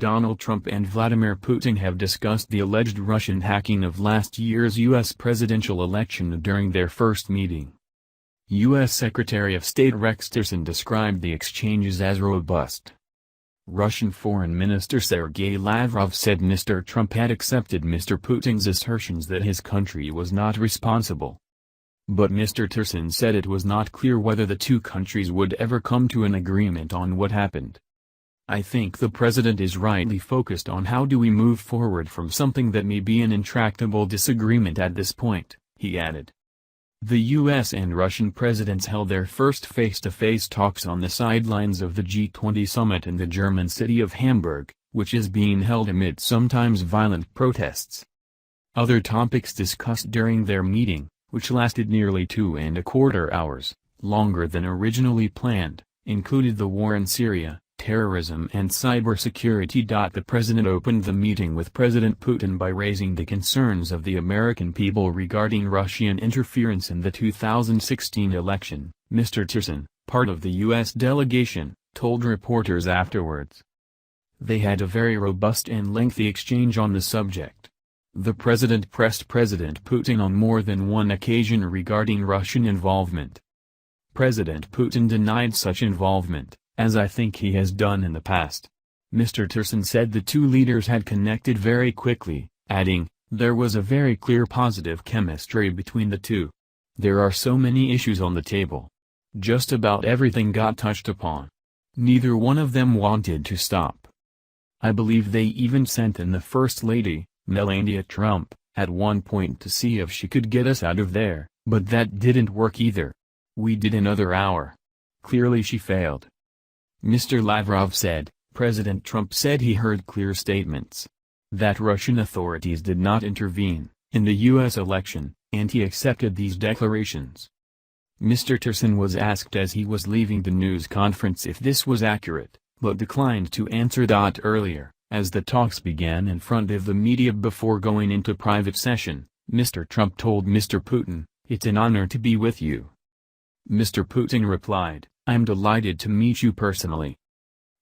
Donald Trump and Vladimir Putin have discussed the alleged Russian hacking of last year's U.S. presidential election during their first meeting. U.S. Secretary of State Rex Tillerson described the exchanges as robust. Russian Foreign Minister Sergei Lavrov said Mr. Trump had accepted Mr. Putin's assertions that his country was not responsible. But Mr. Tillerson said it was not clear whether the two countries would ever come to an agreement on what happened. "I think the president is rightly focused on how do we move forward from something that may be an intractable disagreement at this point," he added. The U.S. and Russian presidents held their first face-to-face talks on the sidelines of the G20 summit in the German city of Hamburg, which is being held amid sometimes violent protests. Other topics discussed during their meeting, which lasted nearly 2¼ hours, longer than originally planned, included the war in Syria, terrorism and cybersecurity. The president opened the meeting with President Putin by raising the concerns of the American people regarding Russian interference in the 2016 election. Mr. Tillerson, part of the U.S. delegation, told reporters afterwards. They had a very robust and lengthy exchange on the subject. The president pressed President Putin on more than one occasion regarding Russian involvement. President Putin denied such involvement, as I think he has done in the past. Mr. Tillerson said the two leaders had connected very quickly, adding, "There was a very clear positive chemistry between the two. There are so many issues on the table. Just about everything got touched upon. Neither one of them wanted to stop. I believe they even sent in the First Lady, Melania Trump, at one point to see if she could get us out of there, but that didn't work either. We did another hour. Clearly she failed." Mr. Lavrov said, President Trump said he heard clear statements that Russian authorities did not intervene in the U.S. election, and he accepted these declarations. Mr. Tillerson was asked as he was leaving the news conference if this was accurate, but declined to answer. Earlier, as the talks began in front of the media before going into private session, Mr. Trump told Mr. Putin, "It's an honor to be with you." Mr. Putin replied, "I'm delighted to meet you personally."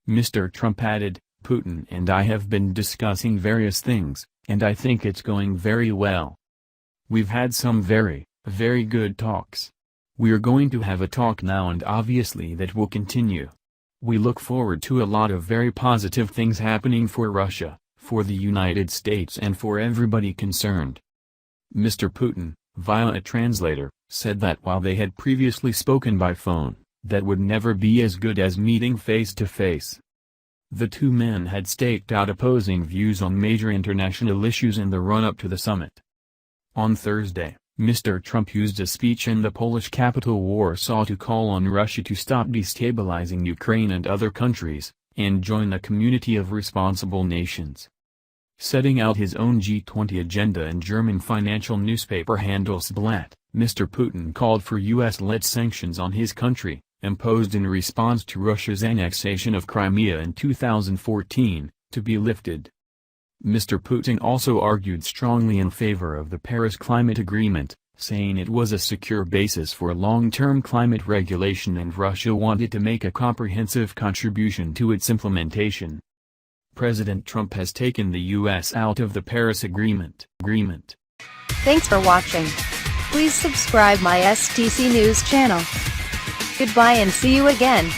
Mr. Trump added, "Putin and I have been discussing various things, and I think it's going very well. We've had some very good talks. We're going to have a talk now and obviously that will continue. We look forward to a lot of very positive things happening for Russia, for the United States and for everybody concerned." Mr. Putin, via a translator, said that while they had previously spoken by phone, that would never be as good as meeting face-to-face. The two men had staked out opposing views on major international issues in the run-up to the summit. On Thursday, Mr. Trump used a speech in the Polish capital Warsaw to call on Russia to stop destabilizing Ukraine and other countries, and join the community of responsible nations. Setting out his own G20 agenda in German financial newspaper Handelsblatt, Mr. Putin called for U.S.-led sanctions on his country, imposed in response to Russia's annexation of Crimea in 2014, to be lifted. Mr. Putin also argued strongly in favor of the Paris Climate Agreement, saying it was a secure basis for long-term climate regulation and Russia wanted to make a comprehensive contribution to its implementation. President Trump has taken the U.S. out of the Paris Agreement. Thanks for watching. Please subscribe my STC News channel. Goodbye and see you again.